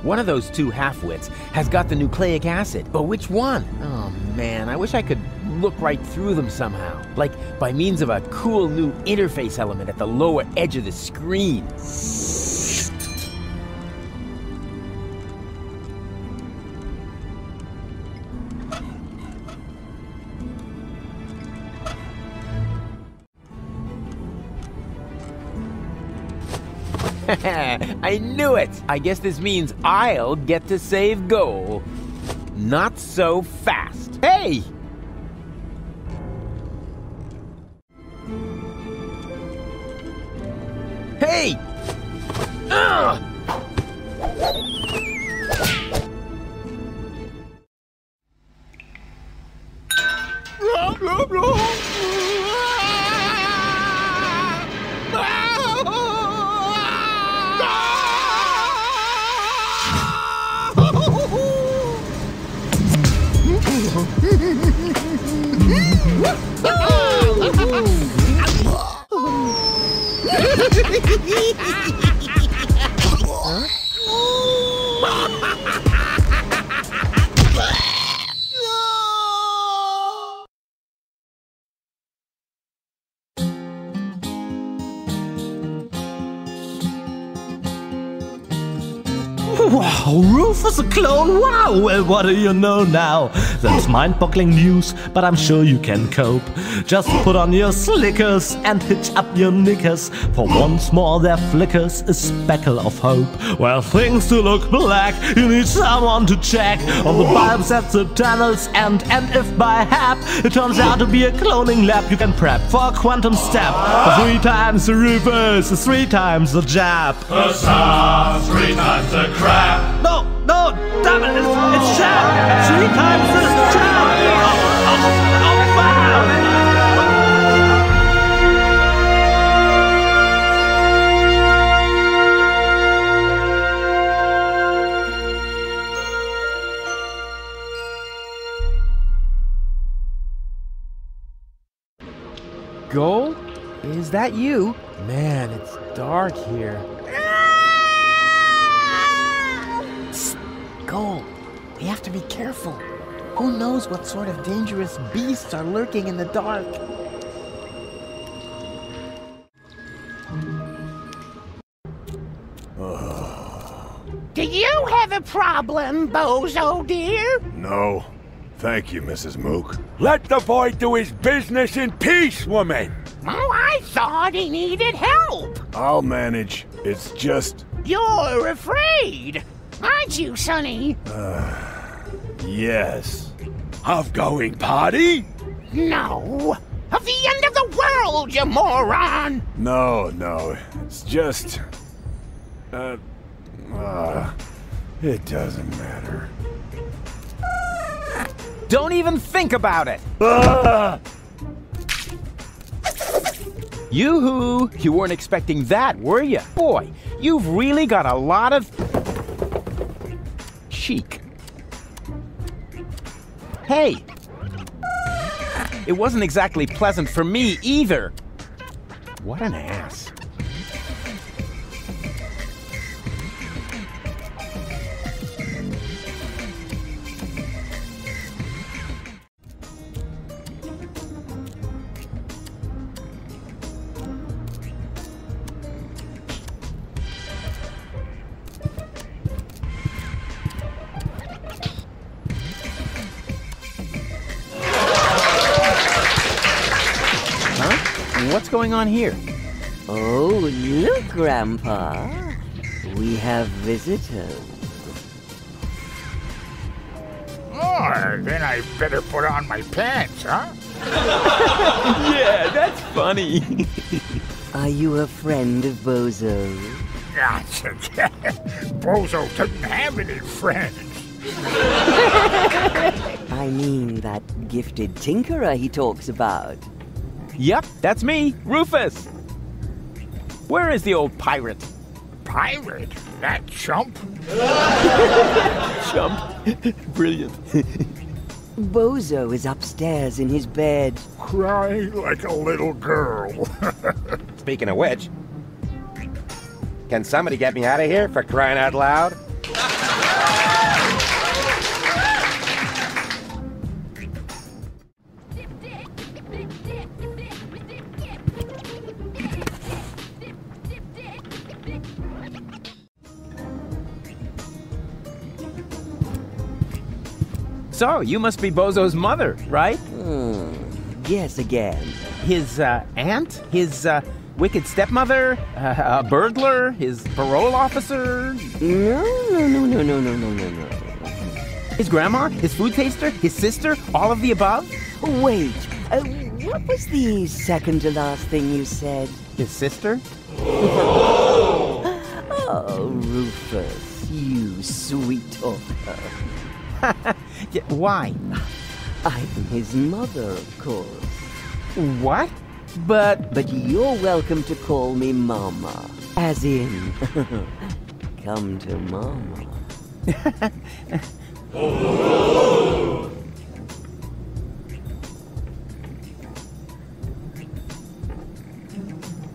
One of those two half-wits has got the nucleic acid, but which one? Oh man, I wish I could look right through them somehow. Like by means of a cool new interface element at the lower edge of the screen. I knew it! I guess this means I'll get to save Goal. Not so fast. Hey! Hey! Ugh! Wow, Rufus a clone, wow! Well, what do you know now? That's mind-boggling news, but I'm sure you can cope. Just put on your slickers and hitch up your knickers, for once more there flickers a speckle of hope. Well, things do look black, you need someone to check on the bulbs at the tunnel's end, and if by hap it turns out to be a cloning lab, you can prep for a quantum step. For 3 times the Rufus is 3 times the jab. The stars, 3 times the crap. No, damn it, it's jab! 3 times the jab! Oh, wow! Goal? Is that you? Man, it's dark here. Goal, we have to be careful. Who knows what sort of dangerous beasts are lurking in the dark? Do you have a problem, Bozo dear? No. Thank you, Mrs. Mook. Let the boy do his business in peace, woman! Oh, I thought he needed help. I'll manage. It's just... You're afraid, aren't you, Sonny? Yes. Of going party? No. Of the end of the world, you moron! No. It's just... it doesn't matter. Don't even think about it! Yoo-hoo! You weren't expecting that, were you? Boy, you've really got a lot of... chic. Hey! It wasn't exactly pleasant for me, either. What an ass. What's going on here? Oh, look, Grandpa. We have visitors. Oh, then I better put on my pants, huh? Yeah, that's funny. Are you a friend of Bozo? Bozo doesn't have any friends. I mean that gifted tinkerer he talks about. Yep, that's me, Rufus. Where is the old pirate? Pirate? That chump? Chump. Brilliant. Bozo is upstairs in his bed. Crying like a little girl. Speaking of which, can somebody get me out of here for crying out loud? So, you must be Bozo's mother, right? Guess again. His aunt? His wicked stepmother? A burglar? His parole officer? No. His grandma? His food taster? His sister? All of the above? Wait, what was the second to last thing you said? His sister? Oh, Rufus, you sweet talker. Yeah, why? I'm his mother, of course. What? But you're welcome to call me Mama. As in, come to Mama.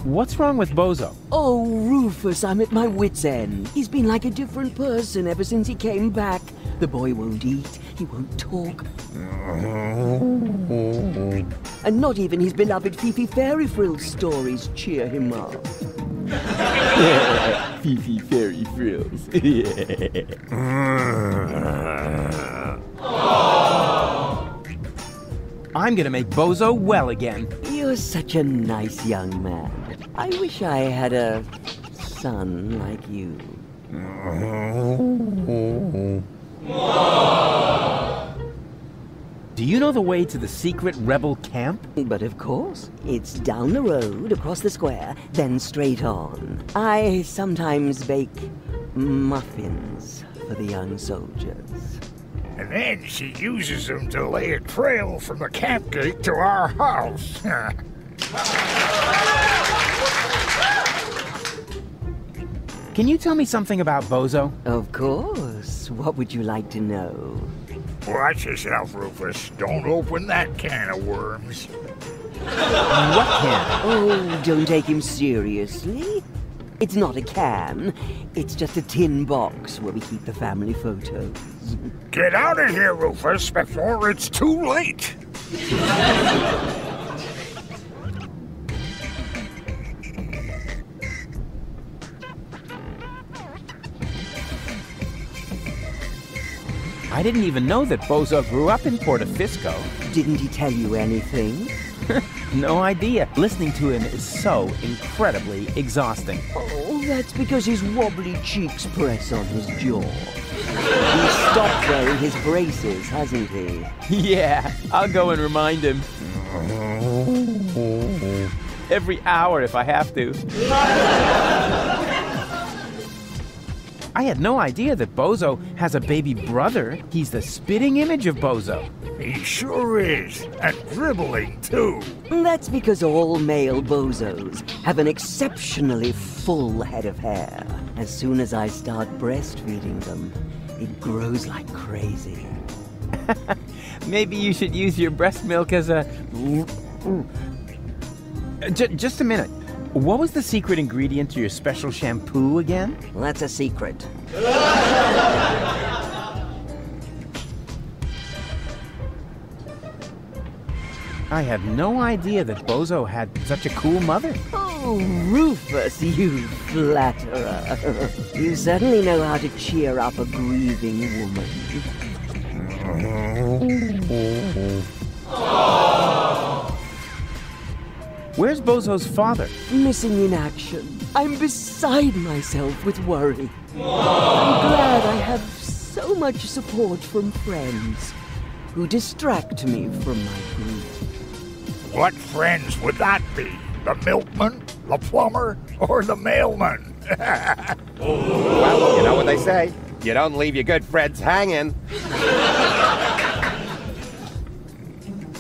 what's wrong with Bozo? Oh, Rufus, I'm at my wit's end. He's been like a different person ever since he came back. The boy won't eat, he won't talk. And not even his beloved Fifi Fairy Frills stories cheer him up. Fifi Fairy Frills. I'm gonna make Bozo well again. You're such a nice young man. I wish I had a son like you. Do you know the way to the secret rebel camp? But of course, it's down the road, across the square, then straight on. I sometimes bake muffins for the young soldiers. And then she uses them to lay a trail from the camp gate to our house. Can you tell me something about Bozo? Of course. What would you like to know? Watch yourself, Rufus. Don't open that can of worms. What can? Oh, don't take him seriously. It's not a can. It's just a tin box where we keep the family photos. Get out of here, Rufus, before it's too late. I didn't even know that Bozo grew up in Portofisco. Didn't he tell you anything? No idea. Listening to him is so incredibly exhausting. Oh, that's because his wobbly cheeks press on his jaw. He's stopped wearing his braces, hasn't he? Yeah, I'll go and remind him. Every hour if I have to. I had no idea that Bozo has a baby brother. He's the spitting image of Bozo. He sure is. And dribbling, too. That's because all male bozos have an exceptionally full head of hair. As soon as I start breastfeeding them, it grows like crazy. Maybe you should use your breast milk as a... Just a minute. What was the secret ingredient to your special shampoo again? Well, that's a secret. I had no idea that Bozo had such a cool mother. Oh, Rufus, you flatterer. You certainly know how to cheer up a grieving woman. Where's Bozo's father? Missing in action. I'm beside myself with worry. I'm glad I have so much support from friends who distract me from my grief. What friends would that be? The milkman, the plumber, or the mailman? Well, you know what they say. You don't leave your good friends hanging.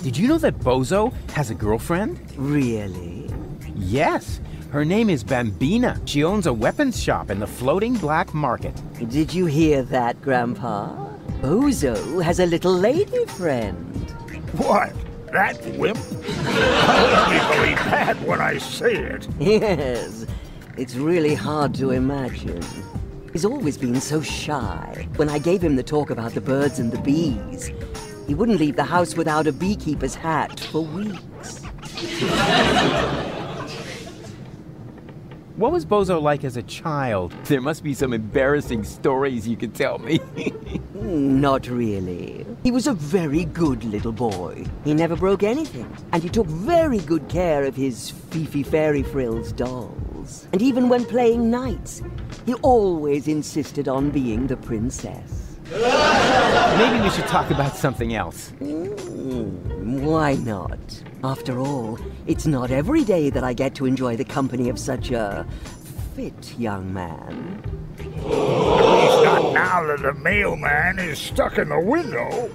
Did you know that Bozo has a girlfriend? Really? Yes. Her name is Bambina. She owns a weapons shop in the floating black market. Did you hear that, Grandpa? Bozo has a little lady friend. What? That wimp? I'll only believe that when I see it. Yes, it's really hard to imagine. He's always been so shy. When I gave him the talk about the birds and the bees, he wouldn't leave the house without a beekeeper's hat for weeks. What was Bozo like as a child? There must be some embarrassing stories you could tell me. Not really. He was a very good little boy. He never broke anything, and he took very good care of his Fifi Fairy Frills dolls. And even when playing knights, he always insisted on being the princess. Maybe we should talk about something else. Why not? After all, it's not every day that I get to enjoy the company of such a fit young man. At least not now that the mailman is stuck in the window.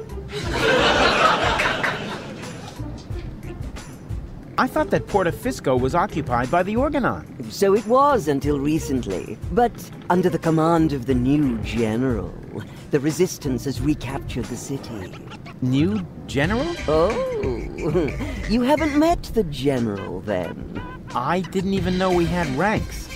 I thought that Portafisco was occupied by the Organon. So it was until recently. But under the command of the new general, the Resistance has recaptured the city. New general? Oh, you haven't met the general then? I didn't even know we had ranks.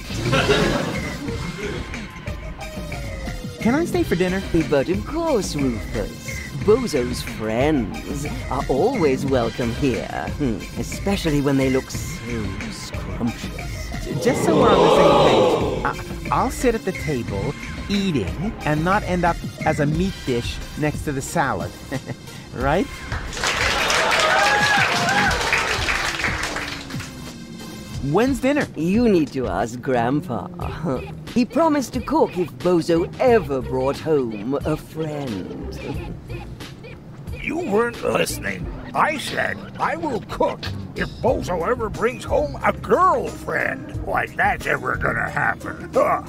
Can I stay for dinner? But of course, Rufus. Bozo's friends are always welcome here, especially when they look so scrumptious. Just so we're on the same page, I'll sit at the table, eating, and not end up as a meat dish next to the salad. Right? When's dinner? You need to ask Grandpa. He promised to cook if Bozo ever brought home a friend. You weren't listening. I said I will cook if Bozo ever brings home a girlfriend. Like that's ever gonna happen. Huh.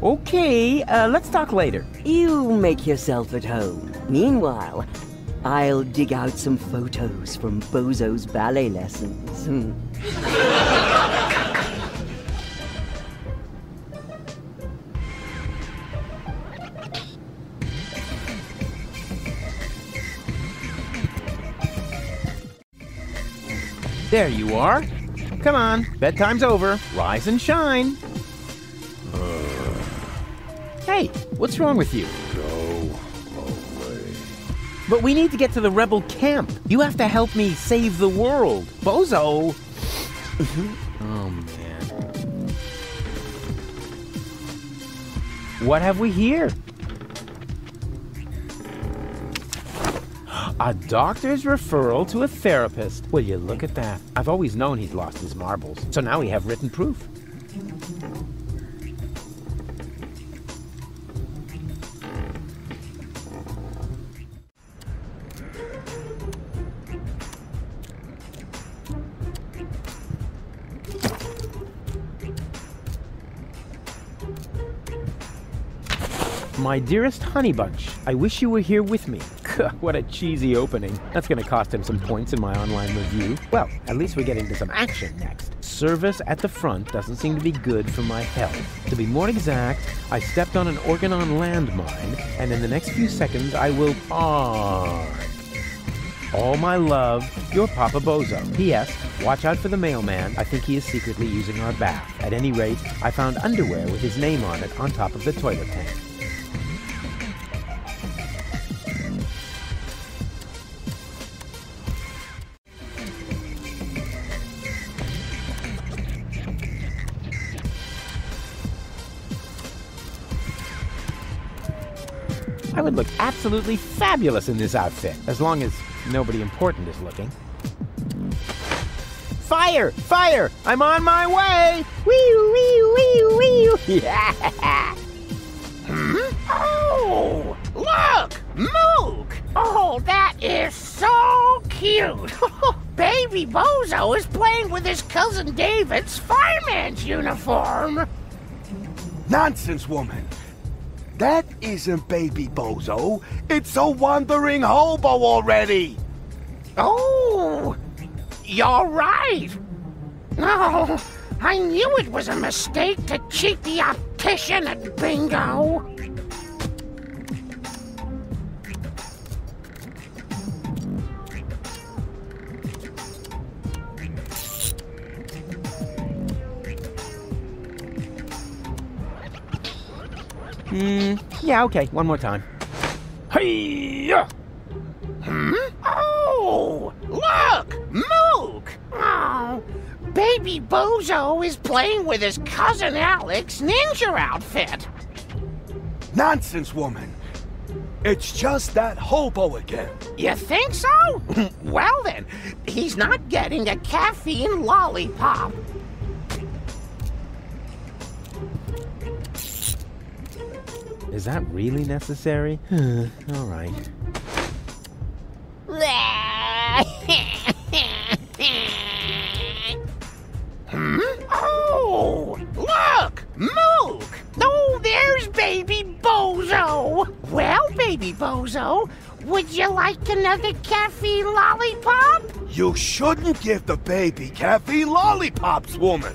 Okay, let's talk later. You make yourself at home. Meanwhile, I'll dig out some photos from Bozo's ballet lessons. There you are. Come on, bedtime's over. Rise and shine. Hey, what's wrong with you? Go away. But we need to get to the rebel camp. You have to help me save the world. Bozo! Oh, man. What have we here? A doctor's referral to a therapist. Will you look at that? I've always known he'd lost his marbles, so now we have written proof. My dearest Honey Bunch, I wish you were here with me. What a cheesy opening. That's gonna cost him some points in my online review. Well, at least we're getting to some action next. Service at the front doesn't seem to be good for my health. To be more exact, I stepped on an Organon landmine, and in the next few seconds I will park. All my love, your Papa Bozo. P.S. Watch out for the mailman. I think he is secretly using our bath. At any rate, I found underwear with his name on it on top of the toilet tank. I would look absolutely fabulous in this outfit, as long as nobody important is looking. Fire! Fire! I'm on my way! Wee wee wee wee! Yeah! Oh! Look! Mook! Oh, that is so cute! Baby Bozo is playing with his cousin David's fireman's uniform! Nonsense, woman! That isn't Baby Bozo. It's a wandering hobo already. Oh, you're right. No, I knew it was a mistake to cheat the optician at bingo. Yeah, okay, one more time. Hey-ya! Oh, look! Mook! Oh, Baby Bozo is playing with his cousin Alec's ninja outfit. Nonsense, woman. It's just that hobo again. You think so? Well then, he's not getting a caffeine lollipop. Is that really necessary? All right. Oh, look! Mook! Oh, there's Baby Bozo! Well, Baby Bozo, would you like another caffeine lollipop? You shouldn't give the baby caffeine lollipops, woman.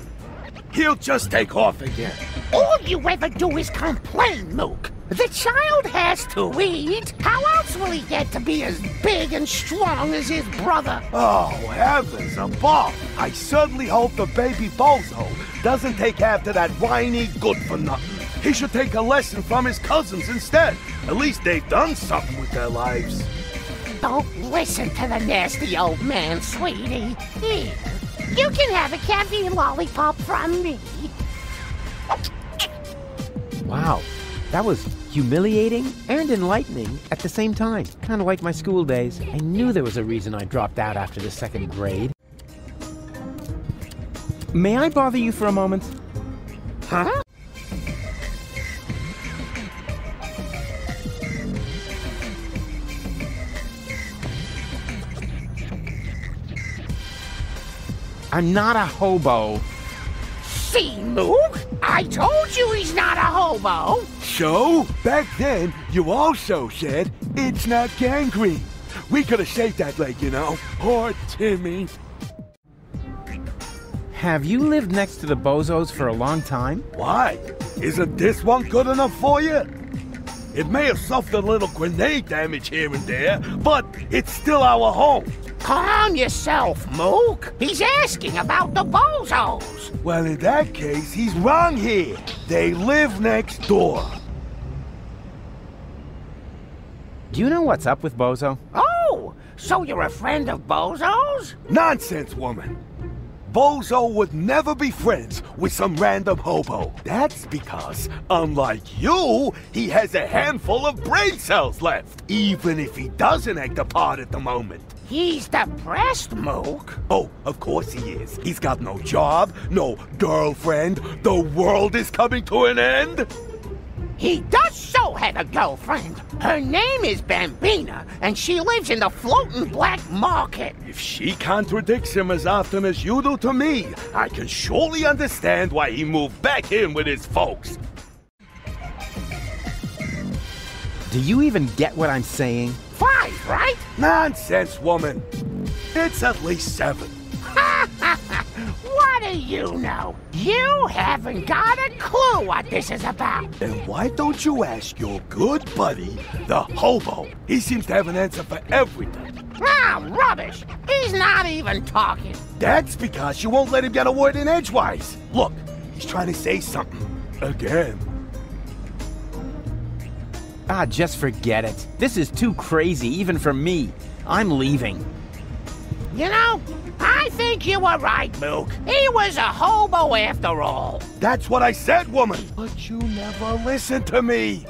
He'll just take off again. All you ever do is complain, Mook. The child has to eat. How else will he get to be as big and strong as his brother? Oh, heavens above. I certainly hope the baby Bozo doesn't take after that whiny good-for-nothing. He should take a lesson from his cousins instead. At least they've done something with their lives. Don't listen to the nasty old man, sweetie. Here, you can have a caffeine lollipop from me. Wow, that was humiliating and enlightening at the same time. Kind of like my school days. I knew there was a reason I dropped out after the 2nd grade. May I bother you for a moment? Huh? I'm not a hobo. See, Mook? I told you he's not a hobo. So, back then, you also said it's not gangrene. We could have saved that leg, you know. Poor Timmy. Have you lived next to the Bozos for a long time? Why? Isn't this one good enough for you? It may have suffered a little grenade damage here and there, but it's still our home. Calm yourself, Mook. He's asking about the Bozos. Well, in that case, he's wrong here. They live next door. Do you know what's up with Bozo? Oh, so you're a friend of Bozo's? Nonsense, woman. Bozo would never be friends with some random hobo. That's because, unlike you, he has a handful of brain cells left, even if he doesn't act a part at the moment. He's depressed, Mook. Oh, of course he is. He's got no job, no girlfriend. The world is coming to an end. He does so have a girlfriend. Her name is Bambina, and she lives in the floating black market. If she contradicts him as often as you do to me, I can surely understand why he moved back in with his folks. Do you even get what I'm saying? 5, right? Nonsense, woman. It's at least 7. What do you know? You haven't got a clue what this is about. Then why don't you ask your good buddy, the hobo? He seems to have an answer for everything. Ah, rubbish. He's not even talking. That's because you won't let him get a word in edgewise. Look, he's trying to say something. Again. Ah, just forget it. This is too crazy, even for me. I'm leaving. You know, I think you were right, Mook. He was a hobo after all. That's what I said, woman. But you never listen to me.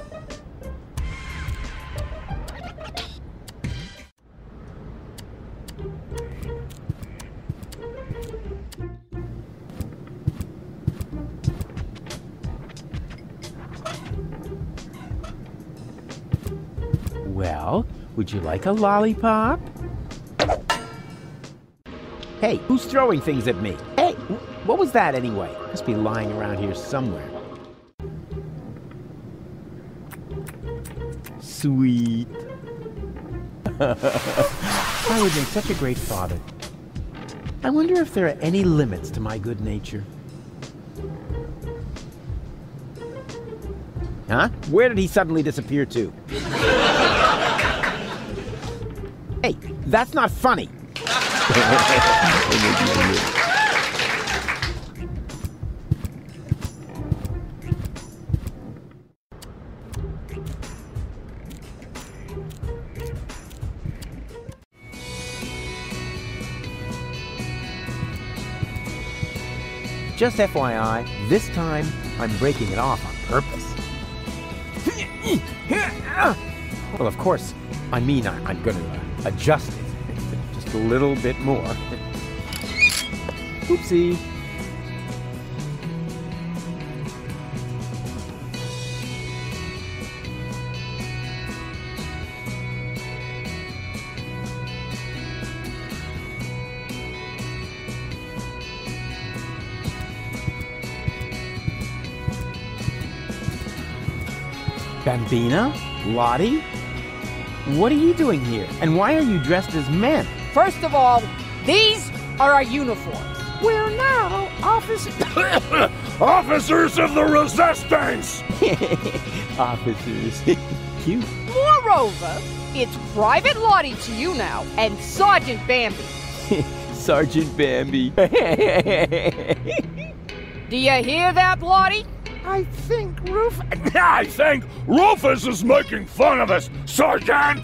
Well, would you like a lollipop? Hey, who's throwing things at me? Hey, what was that anyway? Must be lying around here somewhere. Sweet. I would make such a great father. I wonder if there are any limits to my good nature. Huh? Where did he suddenly disappear to? Hey, that's not funny. just FYI, this time I'm breaking it off on purpose. Well, of course, I mean I'm going to adjust it just a little bit more. Oopsie. Bambina? Lottie? What are you doing here? And why are you dressed as men? First of all, these are our uniforms. We're now officers. Officers of the Resistance! Officers. Cute. Moreover, it's Private Lottie to you now, and Sergeant Bambi. Sergeant Bambi. Do you hear that, Lottie? I think Rufus is making fun of us, Sergeant!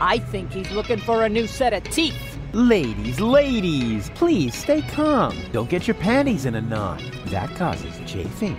I think he's looking for a new set of teeth. Ladies, please stay calm. Don't get your panties in a knot. That causes chafing.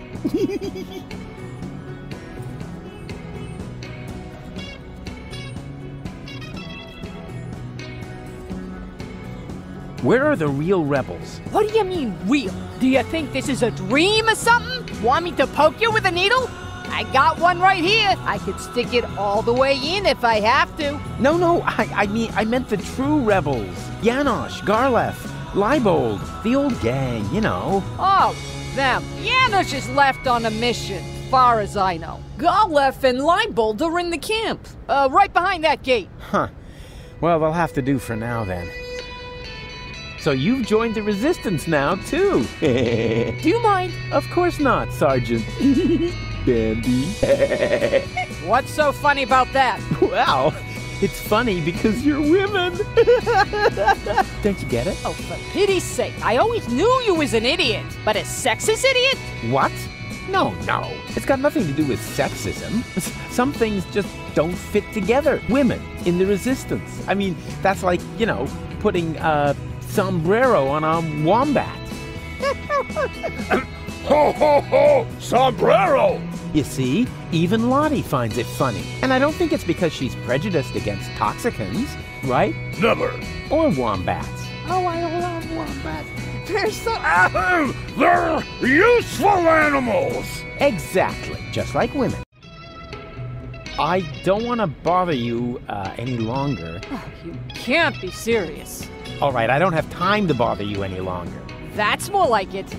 Where are the real rebels? What do you mean, real? Do you think this is a dream or something? Want me to poke you with a needle? I got one right here. I could stick it all the way in if I have to. No, I meant the true rebels. Janosch, Garlef, Leibold, the old gang, you know. Oh, them. Janosch is left on a mission, far as I know. Garlef and Leibold are in the camp. Right behind that gate. Huh. Well, they'll have to do for now, then. So you've joined the Resistance now, too. Do you mind? Of course not, Sergeant. Bambi. What's so funny about that? Well, it's funny because you're women. Don't you get it? Oh, for pity's sake. I always knew you was an idiot. But a sexist idiot? What? No. It's got nothing to do with sexism. Some things just don't fit together. Women in the Resistance. I mean, that's like, you know, putting sombrero on a wombat. Ho, ho, ho! Sombrero! You see, even Lottie finds it funny. And I don't think it's because she's prejudiced against toxicants, right? Never. Or wombats. Oh, I love wombats. They're so... They're useful animals! Exactly, just like women. I don't want to bother you any longer. Oh, you can't be serious. All right, I don't have time to bother you any longer. That's more like it.